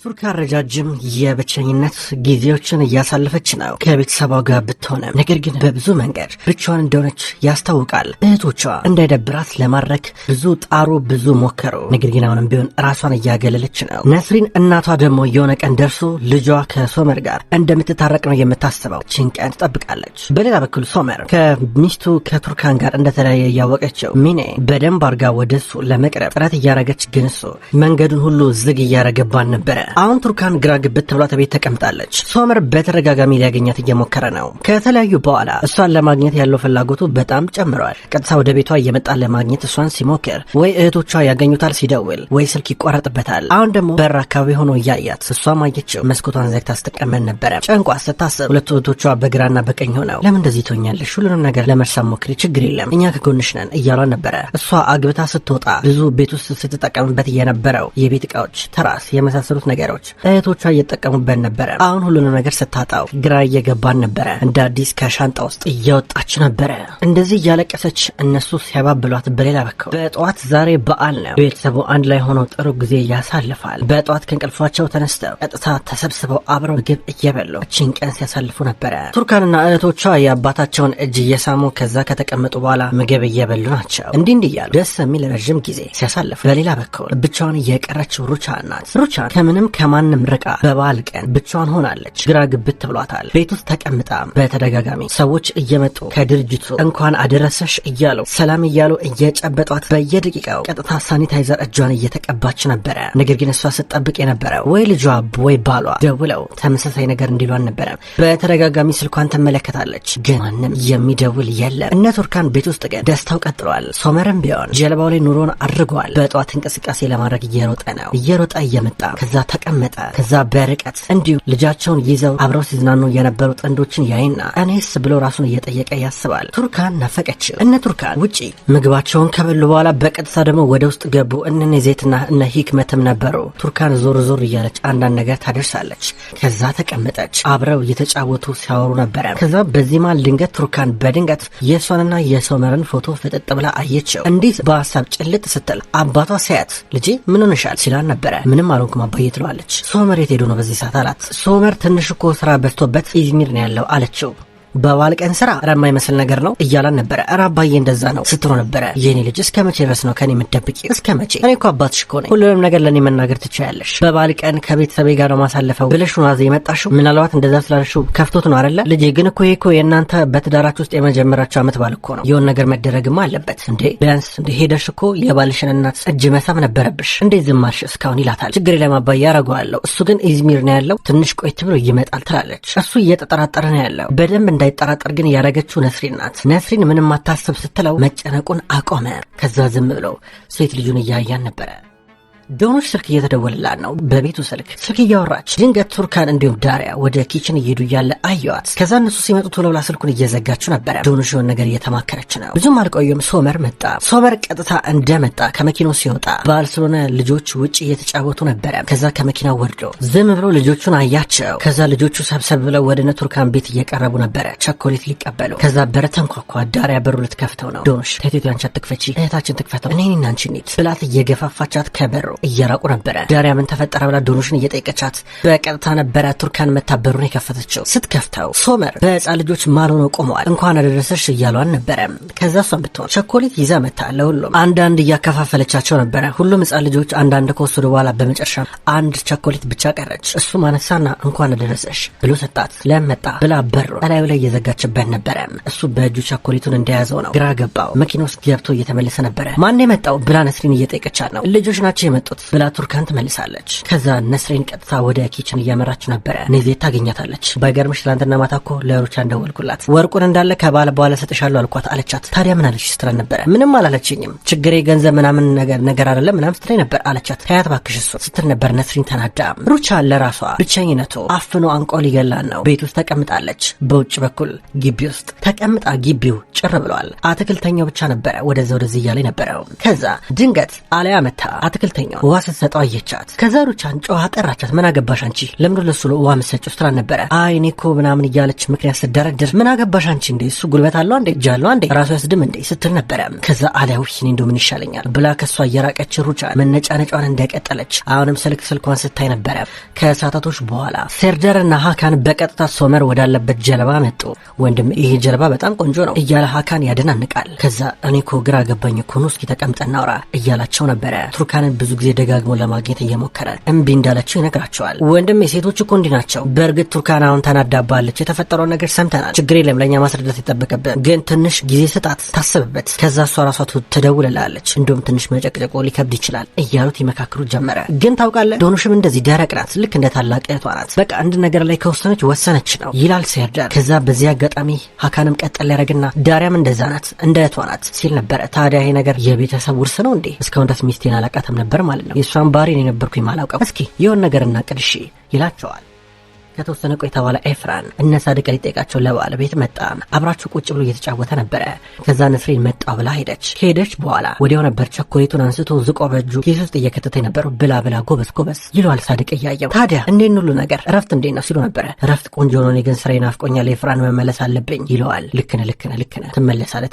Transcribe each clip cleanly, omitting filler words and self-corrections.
ቱርካን ረጃጅም የብቸኝነት ጊዜዎችን እያሳለፈች ነው ከቤተሰቧ ጋር ብትሆንም፣ ነገር ግን በብዙ መንገድ ብቻዋን እንደሆነች ያስታውቃል። እህቶቿ እንዳይደብራት ለማድረግ ብዙ ጣሩ፣ ብዙ ሞከሩ። ነገር ግን አሁንም ቢሆን ራሷን እያገለለች ነው። ነስሪን እናቷ ደግሞ የሆነ ቀን ደርሶ ልጇ ከሶመር ጋር እንደምትታረቅ ነው የምታስበው። ችን ቀን ትጠብቃለች። በሌላ በኩል ሶመር ከሚስቱ ከቱርካን ጋር እንደተለያየ እያወቀችው ሚኔ በደንብ አርጋ ወደሱ ለመቅረብ ጥረት እያረገች፣ ግን እሱ መንገዱን ሁሉ ዝግ እያረገባን ነበረ። አሁን ቱርካን ግራ ግብት ተብላ ቤት ተቀምጣለች። ሶመር በተደጋጋሚ ሊያገኛት እየሞከረ ነው። ከተለያዩ በኋላ እሷን ለማግኘት ያለው ፍላጎቱ በጣም ጨምሯል። ቀጥታ ወደ ቤቷ እየመጣ ለማግኘት እሷን ሲሞክር ወይ እህቶቿ ያገኙታል ሲደውል፣ ወይ ስልክ ይቋረጥበታል። አሁን ደግሞ በር አካባቢ ሆኖ እያያት እሷም አየችው። መስኮቷን ዘግታ ስትቀመጥ ነበረ። ጨንቋ ስታስብ ሁለቱ እህቶቿ በግራና በቀኝ ሆነው ለምን እንደዚህ ትሆኛለሽ? ሁሉንም ነገር ለመርሳት ሞክሪ፣ ችግር የለም እኛ ከጎንሽ ነን እያሏን ነበረ። እሷ አግብታ ስትወጣ ብዙ ቤት ውስጥ ስትጠቀምበት የነበረው የቤት እቃዎች፣ ትራስ የመሳሰሉት ነገሮች እህቶቿ እየተጠቀሙበት ነበረ። አሁን ሁሉንም ነገር ስታጣው ግራ እየገባን ነበረ። እንደ አዲስ ከሻንጣ ውስጥ እያወጣች ነበረ። እንደዚህ እያለቀሰች እነሱ ሲያባብሏት፣ በሌላ በኩል በጠዋት ዛሬ በዓል ነው። ቤተሰቡ አንድ ላይ ሆነው ጥሩ ጊዜ ያሳልፋል። በጠዋት ከእንቅልፏቸው ተነስተው ቀጥታ ተሰብስበው አብረው ምግብ እየበሉ እቺን ቀን ሲያሳልፉ ነበረ። ቱርካንና እህቶቿ የአባታቸውን እጅ እየሳሙ ከዛ ከተቀመጡ በኋላ ምግብ እየበሉ ናቸው። እንዲህ እያሉ ደስ የሚል ረዥም ጊዜ ሲያሳልፉ፣ በሌላ በኩል ብቻዋን እየቀረችው ሩቻን ናት። ሩቻን ከምንም ከማንም ርቃ በበዓል ቀን ብቻዋን ሆናለች። ግራ ግብት ብሏታል። ቤት ውስጥ ተቀምጣ በተደጋጋሚ ሰዎች እየመጡ ከድርጅቱ እንኳን አደረሰሽ እያሉ ሰላም እያሉ እየጨበጧት፣ በየደቂቃው ቀጥታ ሳኒታይዘር እጇን እየተቀባች ነበረ። ነገር ግን እሷ ስትጠብቅ የነበረው ወይ ልጇ ወይ ባሏ ደውለው ተመሳሳይ ነገር እንዲሏን ነበረ። በተደጋጋሚ ስልኳን ትመለከታለች፣ ግን ማንም የሚደውል የለም። እነ ቱርካን ቤት ውስጥ ግን ደስታው ቀጥሏል። ሶመርም ቢሆን ጀልባው ላይ ኑሮን አድርጓል። በጠዋት እንቅስቃሴ ለማድረግ እየሮጠ ነው። እየሮጠ እየመጣ ከዛ ተቀመጠ። ከዛ በርቀት እንዲሁ ልጃቸውን ይዘው አብረው ሲዝናኑ የነበሩ ጥንዶችን ያይና እኔስ ብሎ ራሱን እየጠየቀ ያስባል። ቱርካን ናፈቀችው። እነ ቱርካን ውጪ ምግባቸውን ከበሉ በኋላ በቀጥታ ደግሞ ወደ ውስጥ ገቡ። እነ ዜትና እነ ሂክመትም ነበሩ። ቱርካን ዞር ዞር እያለች አንዳንድ ነገር ታደርሳለች። ከዛ ተቀመጠች። አብረው እየተጫወቱ ሲያወሩ ነበረ። ከዛ በዚህ መሃል ድንገት ቱርካን በድንገት የሷንና የሶመርን ፎቶ ፍጥጥ ብላ አየችው። እንዲህ በሀሳብ ጭልጥ ስትል አባቷ ሲያት ልጄ ምን ሆነሻል ሲላን ነበረ። ምንም አልሆንኩም አባዬ ትለዋለች። ሶመር የት ሄዶ ነው በዚህ ሰዓት አላት። ሶመር ትንሽ እኮ ስራ በዝቶበት ኢዝሚር ነው ያለው አለችው። በበዓል ቀን ስራ ረማ ይመስል ነገር ነው እያላን ነበረ። ኧረ አባዬ እንደዛ ነው ስትሮ ነበረ። የኔ ልጅ እስከ መቼ ድረስ ነው ከኔ የምትደብቂው? እስከ መቼ? እኔ እኮ አባትሽ እኮ ነኝ። ሁሉንም ነገር ለኔ መናገር ትችያለሽ። በበዓል ቀን ከቤተሰቤ ጋር ነው ማሳለፈው ብለሽ ነው አዘ የመጣሽው። ምናልባት እንደዛ ስላልሽው ከፍቶት ነው አይደለ? ልጄ ግን እኮ ይሄ እኮ የእናንተ በትዳራችሁ ውስጥ የመጀመሪያችሁ ዓመት በዓል እኮ ነው። የሆነ ነገር መደረግማ አለበት እንዴ! ቢያንስ እንደ ሄደሽ እኮ የባልሽን እናት እጅ መሳም ነበረብሽ። እንዴት ዝም አልሽ እስካሁን ይላታል። ችግር የለም አባዬ ያረጋዋለሁ። እሱ ግን ኢዝሚር ነው ያለው። ትንሽ ቆይት ብሎ ይመጣል ትላለች። እሱ እየተጠራጠረ ነው ያለው። በደንብ እንዳይጠራጠር ግን ያረገችው ነስሪን ናት። ነስሪን ምንም አታስብ ስትለው መጨነቁን አቆመ። ከዛ ዝም ብሎ ሴት ልጁን እያያን ነበረ። ዶኖች ስልክ እየተደወለላት ነው። በቤቱ ስልክ እያወራች ድንገት ቱርካን እንዲሁም ዳሪያ ወደ ኪችን እየሄዱ እያለ አየዋት። ከዛ እነሱ ሲመጡ ቶሎ ብላ ስልኩን እየዘጋችው ነበረ። ዶኖች የሆነ ነገር እየተማከረች ነው። ብዙም አልቆየም ሶመር መጣ። ሶመር ቀጥታ እንደመጣ ከመኪናው ሲወጣ በዓል ስለሆነ ልጆች ውጭ እየተጫወቱ ነበረ። ከዛ ከመኪናው ወርዶ ዝም ብሎ ልጆቹን አያቸው። ከዛ ልጆቹ ሰብሰብ ብለው ወደ ቱርካን ቤት እየቀረቡ ነበረ ቸኮሌት ሊቀበሉ። ከዛ በር ተንኳኳ። ዳሪያ በሩ ልትከፍተው ነው። ዶኖች ከቴቱ አንቺ አትክፈቺ፣ እህታችን ትክፈተው፣ እኔና አንቺ እንሂድ ብላት እየገፋፋቻት ከበሩ እየራቁ ነበረ። ዳሪያ ምን ተፈጠረ ብላ ዶኖሽን እየጠየቀቻት በቀጥታ ነበረ ቱርካን መታበሩን የከፈተችው። ስትከፍተው ሶመር በህፃን ልጆች ማል ሆነው ቆመዋል። እንኳን አደረሰሽ እያሏን ነበረ። ከዛ እሷን ብትሆን ቸኮሌት ይዛ መታ ለሁሉም አንዳንድ እያከፋፈለቻቸው ነበረ። ሁሉም ህፃን ልጆች አንዳንድ ከወሰዱ በኋላ በመጨረሻ አንድ ቸኮሌት ብቻ ቀረች። እሱ ማነሳና እንኳን አደረሰሽ ብሎ ሰጣት። ለመጣ ብላ በሩ እላዩ ላይ እየዘጋችበት ነበረ። እሱ በእጁ ቸኮሌቱን እንደያዘው ነው። ግራ ገባው። መኪና ውስጥ ገብቶ እየተመለሰ ነበረ። ማን የመጣው ብላ ነስሪን እየጠየቀቻት ነው። ልጆች ናቸው የመጡት ብላ ቱርካን ትመልሳለች። ከዛ ነስሪን ቀጥታ ወደ ኪችን እያመራች ነበረ። ኔዜት ታገኛታለች። ባይገርምሽ ትላንትና ማታ እኮ ለሩቻ እንደወልኩላት ወርቁን እንዳለ ከባለ በኋላ ሰጥሻለሁ አልኳት አለቻት። ታዲያ ምን አለች ስትለን ነበረ። ምንም አላለችኝም፣ ችግሬ ገንዘብ ምናምን ነገር አይደለም ምናምን ስትለኝ ነበር አለቻት። ታያት ባክሽ እሱ ስትል ነበር ነስሪን ተናዳ። ሩቻ ለራሷ ብቸኝነቱ አፍኖ አንቆ ሊገላን ነው። ቤት ውስጥ ተቀምጣለች። በውጭ በኩል ግቢ ውስጥ ተቀምጣ ግቢው ጭር ብሏል። አትክልተኛው ብቻ ነበረ ወደዛ ወደዚህ እያለ ነበረው። ከዛ ድንገት አለያ መታ። አትክልተኛ ሰራተኛዋ ውሃ ስትሰጠው አየቻት። ከዛ ሩቻን ጮሃ ጠራቻት። ምን አገባሽ አንቺ ለምን ለሱ ውሃ መስጠችው ስትላን ነበረ። አይ እኔ እኮ ምናምን እያለች ምክንያት ስትደረድር ምን አገባሽ አንቺ እንዴ እሱ ጉልበት አለው እንዴ እጅ አለው እንዴ ራሱ ያስድም እንዴ ስትል ነበረ። ከዛ አሊያው እኔ እንደው ምን ይሻለኛል ብላ ከሷ እየራቀች ሩቻን መነጫነጯን እንደቀጠለች አሁንም ስልኳን ስታይ ነበረ። ከሰዓታቶች በኋላ ሴርደርና ሃካን በቀጥታ ሶመር ወዳለበት ጀልባ መጡ። ወንድም ይሄ ጀልባ በጣም ቆንጆ ነው እያለ ሃካን ያደናንቃል። ከዛ እኔ እኮ ግራ ገባኝ እኮ ነው እስኪ ተቀምጠን እናውራ እያላቸው ነበረ። ቱርካንን ብዙ ጊዜ ደጋግሞ ለማግኘት እየሞከረ እምቢ እንዳለችው ይነግራቸዋል። ወንድም የሴቶች እኮ እንዲህ ናቸው። በእርግጥ ቱርካን አሁን ተናዳባለች። የተፈጠረው ነገር ሰምተናል። ችግር የለም ለእኛ ማስረዳት ይጠበቅብን፣ ግን ትንሽ ጊዜ ስጣት ታስብበት። ከዛ እሷ ራሷ ትደውልላለች። እንዲሁም ትንሽ መጨቅጨቆ ሊከብድ ይችላል እያሉት ይመካክሩ ጀመረ። ግን ታውቃለህ ዶኑሽም እንደዚህ ደረቅ ናት፣ ልክ እንደ ታላቅ እህቷ ናት። በቃ አንድ ነገር ላይ ከወሰነች ወሰነች ነው ይላል ሴርዳር። ከዛ በዚህ አጋጣሚ ሃካንም ቀጠል ያደረግና ዳሪያም እንደዛ ናት እንደ እህቷ ናት ሲል ነበረ። ታዲያ ይሄ ነገር የቤተሰብ ውርስ ነው እንዴ? እስካሁን ድረስ ሚስቴን አላቃተም ነበር ማለት ነው። የእሷን ባህሪ እኔ ነበርኩኝ ማላውቀው። እስኪ የሆነ ነገር እናቅድ እሺ ይላቸዋል። ከተወሰነ ቆይታ በኋላ ኤፍራን እነ ሳድቅ ሊጠይቃቸው ለባለቤት መጣ። አብራችሁ ቁጭ ብሎ እየተጫወተ ነበረ። ከዛ ነስሪን መጣ ብላ ሄደች በኋላ ወዲያው ነበር ቸኮሌቱን አንስቶ ዝቆ በእጁ ኪስ ውስጥ እየከተተ ነበር። ብላ ጎበስ ይለዋል ሳድቅ እያየው። ታዲያ እንዴት ሁሉ ነገር እረፍት እንዴት ነው ሲሉ ነበረ። እረፍት ቆንጆ ነው፣ እኔ ግን ስራ ይናፍቆኛል፣ ኤፍራን መመለስ አለብኝ ይለዋል። ልክነ ትመለሳለህ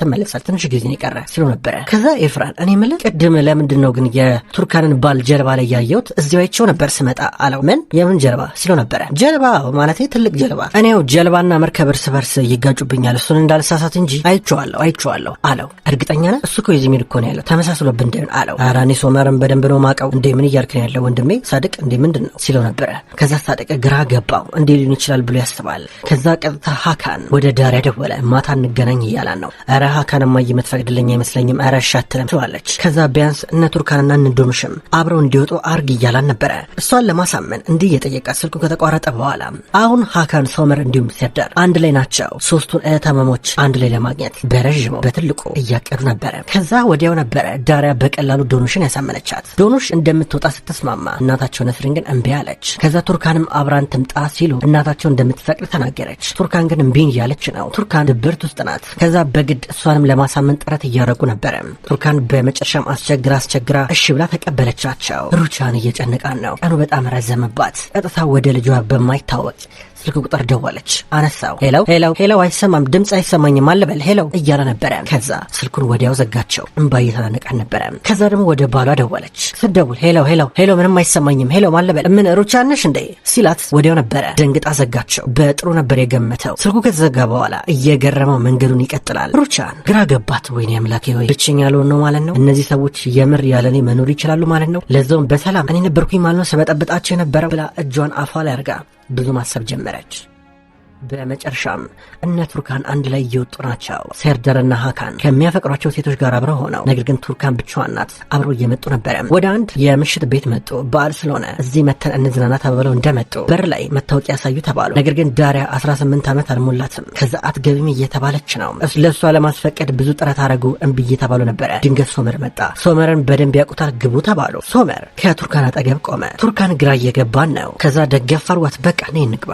ትንሽ ጊዜ ነው የቀረ ሲሉ ነበረ። ከዛ ኤፍራን እኔ የምልህ ቅድም ለምንድን ነው ግን የቱርካንን ባል ጀልባ ላይ ያየሁት እዚያው አይቼው ነበር ስመጣ አለው። ምን የምን ጀልባ ሲሉ ነበረ። ጀልባ ማለት ትልቅ ጀልባ። እኔው ጀልባና መርከብ እርስ በርስ ይጋጩብኛል እሱን እንዳልሳሳት እንጂ አይቼዋለሁ አለው። እርግጠኛ ነህ? እሱ እኮ የዚሚር እኮ ነው ያለው ተመሳስሎብን እንደምን አለው። ኧረ እኔ ሶመርን በደንብ ነው ማቀው። እንዴ ምን እያልክ ነው ያለው ወንድሜ ሳድቅ? እንዴ ምንድን ነው ሲለው ነበረ። ከዛ ሳድቅ ግራ ገባው። እንዴ ሊሆን ይችላል ብሎ ያስባል። ከዛ ቀጥታ ሃካን ወደ ዳሪያ ደወለ። ማታ እንገናኝ እያላን ነው። ኧረ ሃካንማ የምትፈቅድልኝ አይመስለኝም፣ ኧረ ሻትልም ትላለች። ከዛ ቢያንስ እነ ቱርካንና እነ ዶኑሽም አብረው እንዲወጡ አርግ እያላን ነበረ። እሷን ለማሳመን እንዲህ እየጠየቃት ስልኩ ከተቋረጠ በኋላ አሁን ሃካን ሶመር እንዲሁም ሴርዳር አንድ ላይ ናቸው። ሶስቱን እህታማሞች አንድ ላይ ለማግኘት በረዥሙ በትልቁ እያቀዱ ነበረ። ከዛ ወዲያው ነበረ ዳሪያ በቀላሉ ዶኑሽን ያሳመነቻት። ዶኑሽ እንደምትወጣ ስትስማማ እናታቸው ነስሪን ግን እምቢ አለች። ከዛ ቱርካንም አብራን ትምጣ ሲሉ እናታቸው እንደምትፈቅድ ተናገረች። ቱርካን ግን እምቢ እያለች ነው። ቱርካን ድብርት ውስጥ ናት። ከዛ በግድ እሷንም ለማሳመን ጥረት እያደረጉ ነበረ። ቱርካን በመጨረሻም አስቸግራ እሺ ብላ ተቀበለቻቸው። ሩቻን እየጨነቃን ነው። ቀኑ በጣም ረዘመባት። ቀጥታ ወደ ልጇ በማይታወቅ ስልክ ቁጥር ደወለች። አነሳው። ሄሎ አይሰማም፣ ድምጽ አይሰማኝም አለበል ሄሎ እያለ ነበረ። ከዛ ስልኩን ወዲያው ዘጋቸው። እንባ እየተናነቃን ነበረ። ከዛ ደግሞ ወደ ባሏ ደወለች። ስትደውል ሄሎ ምንም አይሰማኝም ሄሎ አለበል ምን ሩቻን ነሽ እንዴ ሲላት ወዲያው ነበረ ደንግጣ ዘጋቸው። በጥሩ ነበር የገመተው። ስልኩ ከተዘጋ በኋላ እየገረመው መንገዱን ይቀጥላል። ሩቻን ግራ ገባት። ወይኔ አምላኬ ሆይ ብቸኛ ልሆን ነው ማለት ነው? እነዚህ ሰዎች የምር ያለኔ መኖር ይችላሉ ማለት ነው? ለዛውም በሰላም እኔ ነበርኩኝ ማለት ነው ስበጠብጣቸው የነበረው ብላ እጇን አፏ ላይ አርጋ ብዙ ማሰብ ጀመረች። በመጨረሻም እነ ቱርካን አንድ ላይ እየወጡ ናቸው። ሴርዳርና ሃካን ከሚያፈቅሯቸው ሴቶች ጋር አብረው ሆነው፣ ነገር ግን ቱርካን ብቻዋን ናት። አብረው እየመጡ ነበረ። ወደ አንድ የምሽት ቤት መጡ። በዓል ስለሆነ እዚህ መተን እንዝናና ተባብለው እንደመጡ በር ላይ መታወቂያ ያሳዩ ተባሉ። ነገር ግን ዳሪያ 18 ዓመት አልሞላትም። ከዛ አትገቢም እየተባለች ነው። ለእሷ ለማስፈቀድ ብዙ ጥረት አረጉ። እምቢ እየተባሉ ነበረ። ድንገት ሶመር መጣ። ሶመርን በደንብ ያውቁታል። ግቡ ተባሉ። ሶመር ከቱርካን አጠገብ ቆመ። ቱርካን ግራ እየገባን ነው። ከዛ ደገፍ አርጓት። በቃ ነይ እንግባ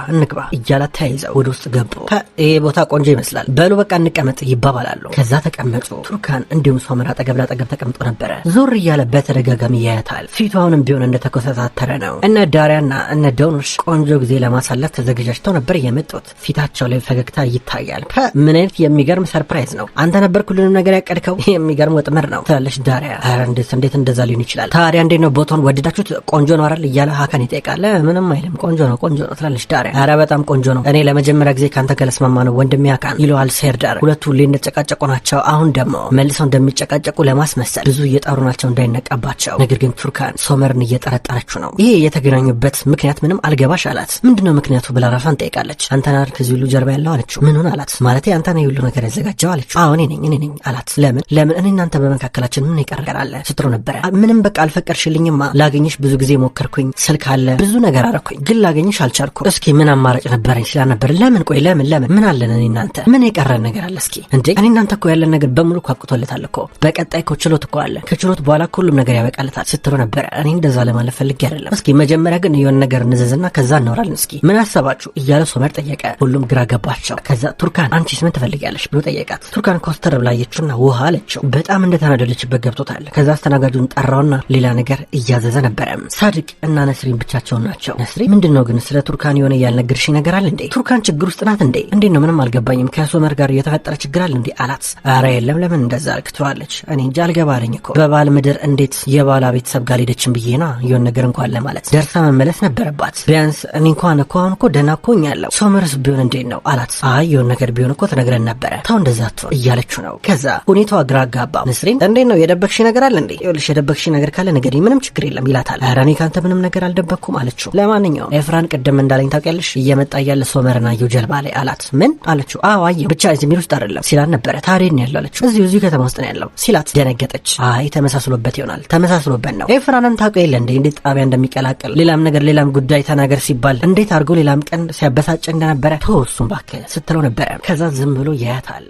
እያላት ተያይዘው ወደ ውስጥ ገቡ። ይሄ ቦታ ቆንጆ ይመስላል፣ በሉ በቃ እንቀመጥ ይባባላሉ። ከዛ ተቀመጡ። ቱርካን እንዲሁም ሶመር አጠገብ ላጠገብ ተቀምጦ ነበረ። ዞር እያለ በተደጋጋሚ ያያታል። ፊቱ አሁንም ቢሆን እንደተኮሰታተረ ነው። እነ ዳሪያና እነ ዶኑሽ ቆንጆ ጊዜ ለማሳለፍ ተዘጋጅተው ነበር የመጡት። ፊታቸው ላይ ፈገግታ ይታያል። ምን አይነት የሚገርም ሰርፕራይዝ ነው! አንተ ነበርክ ሁሉንም ነገር ያቀድከው። የሚገርም ወጥመድ ነው ትላለች ዳሪያ። ኧረ እንዴት እንደዛ ሊሆን ይችላል? ታዲያ እንዴት ነው ቦታውን ወደዳችሁት? ቆንጆ ነው አይደል እያለ ሃካን ይጠይቃል። ምንም አይልም ቆንጆ ነው ትላለች ዳሪያ። ኧረ በጣም ቆንጆ ነው። እኔ ለመጀመሪያ ጊዜ ካንተ ከለስማማ ነው ወንድሜ ሃካን ይለዋል ሴርዳር። ሁለቱ ሁሌ እንደተጨቃጨቁ ናቸው። አሁን ደግሞ መልሰው እንደሚጨቃጨቁ ለማስመሰል ብዙ እየጣሩ ናቸው እንዳይነቃባቸው። ነገር ግን ቱርካን ሶመርን እየጠረጠረችው ነው። ይሄ የተገናኙበት ምክንያት ምንም አልገባሽ አላት። ምንድነው ምክንያቱ ብላ ራሷን ጠይቃለች። አንተ ነህ ከዚህ ሁሉ ጀርባ ያለው አለችው። ምኑን አላት። ማለቴ አንተ ነህ ሁሉ ነገር ያዘጋጀው አለችው። አዎ እኔ ነኝ አላት። ለምን እኔ እናንተ በመካከላችን ምን ይቀራል አለ ስትሮ ነበረ። ምንም በቃ አልፈቀድሽልኝማ። ላገኝሽ ብዙ ጊዜ ሞከርኩኝ፣ ስልክ አለ ብዙ ነገር አረኩኝ፣ ግን ላገኝሽ አልቻልኩም። እስኪ ምን አማራጭ ነበረኝ ሲላ ነበር። ለምን ቆይ ለምን ምን አለን እኔ እናንተ ምን የቀረን ነገር አለ እስኪ እንዴ እኔ እናንተ እኮ ያለን ነገር በሙሉ ቋቁቶለታል እኮ በቀጣይ እኮ ችሎት እኮ አለ ከችሎት በኋላ ሁሉም ነገር ያበቃለታል ስትሉ ነበር። እኔ እንደዛ ለማለት ፈልጌ አይደለም። እስኪ መጀመሪያ ግን የሆነ ነገር እንዘዝና ከዛ እናወራለን እስኪ ምን አሰባችሁ እያለ ሶመር ጠየቀ። ሁሉም ግራ ገባቸው። ከዛ ቱርካን አንቺስ ምን ትፈልጊያለሽ ብሎ ጠየቃት። ቱርካን ኮስተር ብላ አየችውና ውሃ አለችው። በጣም እንደተናደደችበት ገብቶታል። ከዛ አስተናጋጁን ጠራውና ሌላ ነገር እያዘዘ ነበረ። ሳድቅ እና ነስሪን ብቻቸውን ናቸው። ነስሪ ምንድነው ግን ስለ ቱርካን የሆነ ያልነገርሽኝ ነገር አለ እንዴ? ቱርካን ችግር ውስጥ ናት እንዴ? እንዴ ነው ምንም አልገባኝም። ከሶመር ጋር የተፈጠረ ችግር አለ እንዴ አላት። አረ የለም ለምን እንደዛ አልክ ትሏለች። እኔ እንጃ አልገባለኝ እኮ በባል ምድር እንዴት የባላ ቤተሰብ ጋር ሄደችን ብዬና የሆነ ነገር እንኳን ለማለት ደርሳ መመለስ ነበረባት። ቢያንስ እኔ እንኳን እኮ አሁን እኮ ደህና እኮኛለሁ። ሶመርስ ቢሆን እንዴት ነው አላት። አይ የሆነ ነገር ቢሆን እኮ ተነግረን ነበረ ታው እንደዛ አትሆን እያለችው ነው። ከዛ ሁኔታዋ ግራ አጋባ። ነስሪን እንዴት ነው የደበቅሽ ነገር አለ እንዴ? ይኸውልሽ የደበቅሽ ነገር ካለ ንገሪኝ ምንም ችግር የለም ይላታል። ኧረ እኔ ካንተ ምንም ነገር አልደበቅኩም አለችው። ለማንኛውም ኤፍራን ቅድም እንዳለኝ ታውቂያለሽ እየመጣ እያለ ሶመርና አየሁ ጀልባ ላይ አላት። ምን አለችው? አዎ አየሁ ብቻ እዚህ ሚል ውስጥ አይደለም ሲላን ነበረ። ታዲያ ነው ያለው አለችው። እዚሁ ከተማ ውስጥ ነው ያለው ሲላት ደነገጠች። አይ ተመሳስሎበት ይሆናል ተመሳስሎበት ነው። ኤፍራንን ታውቀው የለ እንዴ እንዴት ጣቢያ እንደሚቀላቀል ሌላም ነገር ሌላም ጉዳይ ተናገር ሲባል እንዴት አድርጎ ሌላም ቀን ሲያበሳጭ እንደነበረ ተወሱም ባከ ስትለው ነበረ። ከዛ ዝም ብሎ ያያታል።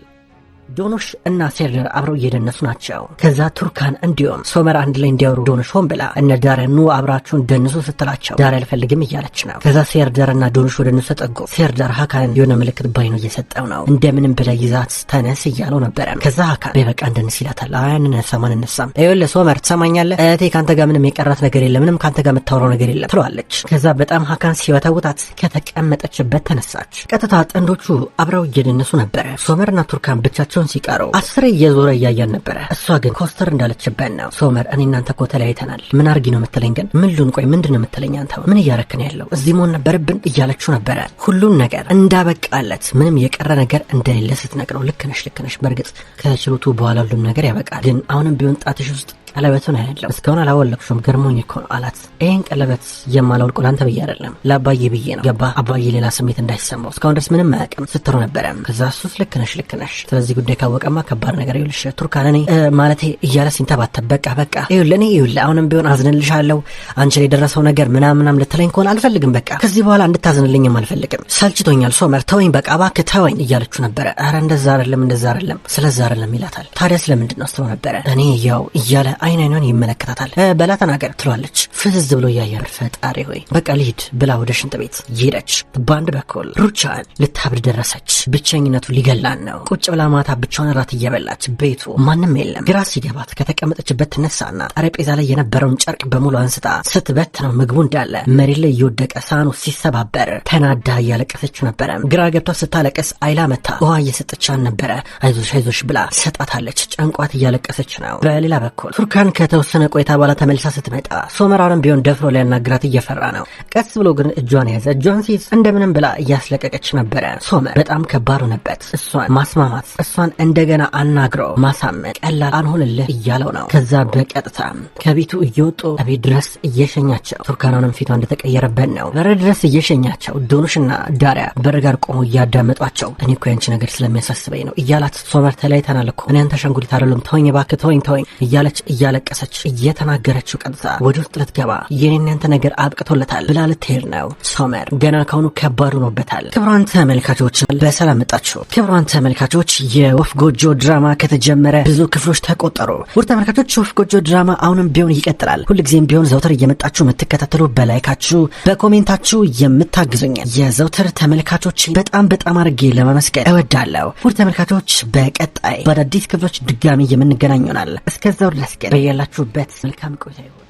ዶኖሽ እና ሴርደር አብረው እየደነሱ ናቸው። ከዛ ቱርካን እንዲሁም ሶመር አንድ ላይ እንዲያወሩ ዶኖሽ ሆን ብላ እነ ዳሪያ ኑ አብራችሁን ደንሱ ስትላቸው ዳሪያ አልፈልግም እያለች ነው። ከዛ ሴርደር እና ዶኖሽ ወደ እነሱ ተጠጉ። ሴርደር ሀካን የሆነ ምልክት ባይኑ እየሰጠው ነው። እንደምንም ብላ ይዛት ተነስ እያለው ነበረ። ከዛ ሀካን በቃ እንደንስ ይላታል። አንነሳም አንነሳም። ይኸውልህ ሶመር ትሰማኛለህ? እህቴ ካንተ ጋር ምንም የቀራት ነገር የለም ምንም ካንተ ጋር የምታወራው ነገር የለም ትለዋለች። ከዛ በጣም ሀካን ሲወተውታት ከተቀመጠችበት ተነሳች። ቀጥታ ጥንዶቹ አብረው እየደነሱ ነበረ። ሶመርና ቱርካን ብቻቸው ሲቀሩ አስሬ እየዞረ እያያን ነበረ። እሷ ግን ኮስተር እንዳለችበት ነው። ሶመር እኔ እናንተ እኮ ተለያይተናል ምን አርጊ ነው የምትለኝ? ግን ምን ሉን ቆይ ምንድነው የምትለኝ? አንተ ምን እያረክን ያለው እዚህ መሆን ነበርብን እያለችው ነበረ። ሁሉን ነገር እንዳበቃለት ምንም የቀረ ነገር እንደሌለ ስትነግረው ልክ ነሽ በእርግጥ ከችሎቱ በኋላ ሁሉም ነገር ያበቃል። ግን አሁንም ቢሆን ጣትሽ ውስጥ ቀለበቱን አይደለም እስካሁን አላወለቅሽም ገርሞኝ እኮ ነው አላት። ይሄን ቀለበት የማላወልቀው ላንተ ብዬ አይደለም ለአባዬ ብዬ ነው ገባ አባዬ ሌላ ስሜት እንዳይሰማው እስካሁን ድረስ ምንም አያውቅም ስትሮ ነበረ። ከዛ እሱስ ልክ ነሽ ስለዚህ ጉዳይ ካወቀማ ከባድ ነገር ይኸውልሽ ቱርካን እኔ ማለቴ እያለ ሲንተባተብ በቃ ይኸውልህ አሁንም ቢሆን አዝንልሻለሁ አንቺ ላይ የደረሰው ነገር ምናምናም ልትለኝ ከሆነ አልፈልግም በቃ ከዚህ በኋላ እንድታዝንልኝም አልፈልግም ሰልችቶኛል ሶመር ተወኝ በቃ እባክህ ተወኝ እያለችው ነበረ። ኧረ እንደዛ አይደለም ስለዛ አይደለም ይላታል። ታዲያ ስለምንድን ነው ስትለው ነበረ። እኔ ያው እያለ አይኗን ይመለከታታል። በላ ተናገር ትሏለች። ፍዝዝ ብሎ ያያል። ፈጣሪ ሆይ በቃ ልሂድ ብላ ወደ ሽንት ቤት ሄደች። በአንድ በኩል ሩቻን ልታብድ ደረሰች። ብቸኝነቱ ሊገላን ነው። ቁጭ ብላ ማታ ብቻዋን ራት እየበላች ቤቱ ማንም የለም። ግራ ሲገባት ከተቀመጠችበት ትነሳና ጠረጴዛ ላይ የነበረውን ጨርቅ በሙሉ አንስታ ስትበት ነው ምግቡ እንዳለ መሬት ላይ እየወደቀ ሳህኑ ሲሰባበር ተናዳ እያለቀሰች ነበረ። ግራ ገብቷ ስታለቀስ አይላ መታ ውሃ እየሰጠቻን ነበረ። አይዞሽ ብላ ሰጣታለች። ጨንቋት እያለቀሰች ነው። በሌላ በኩል ቱርካን ከተወሰነ ቆይታ በኋላ ተመልሳ ስትመጣ ሶመራንም ቢሆን ደፍሮ ሊያናግራት እየፈራ ነው። ቀስ ብሎ ግን እጇን ያዘ። እጇን ሲይዝ እንደምንም ብላ እያስለቀቀች ነበረ። ሶመር በጣም ከባድ ሆነበት። እሷን ማስማማት እሷን እንደገና አናግሮ ማሳመን ቀላል አልሆንልህ እያለው ነው። ከዛ በቀጥታ ከቤቱ እየወጡ ቤት ድረስ እየሸኛቸው ቱርካናንም ፊቷ እንደተቀየረበት ነው። በር ድረስ እየሸኛቸው ዶኖሽና ዳሪያ በር ጋር ቆሞ እያዳመጧቸው እኔ እኮ ያንቺ ነገር ስለሚያሳስበኝ ነው እያላት ሶመር ተለያይተናል እኮ እኔ አንተ አሻንጉሊት አይደለም ተወኝ እባክህ ተወኝ እያለች እያለቀሰች እየተናገረችው ቀጥታ ወደ ውስጥ ልትገባ የኔና ያንተ ነገር አብቅቶለታል ብላ ልትሄድ ነው። ሶመር ገና ካሁኑ ከባድ ሆኖበታል። ክቡራን ተመልካቾች በሰላም መጣችሁ። ክቡራን ተመልካቾች የወፍ ጎጆ ድራማ ከተጀመረ ብዙ ክፍሎች ተቆጠሩ። ውድ ተመልካቾች ወፍ ጎጆ ድራማ አሁንም ቢሆን ይቀጥላል። ሁልጊዜም ቢሆን ዘውትር እየመጣችሁ የምትከታተሉ በላይካችሁ በኮሜንታችሁ የምታግዙኝ የዘውትር ተመልካቾች በጣም አድርጌ ለማመስገን እወዳለሁ። ውድ ተመልካቾች በቀጣይ በአዳዲስ ክፍሎች ድጋሚ የምንገናኝ ይሆናል። እስከዛው ድረስ ግን በያላችሁበት መልካም ቆይታ ይሁን።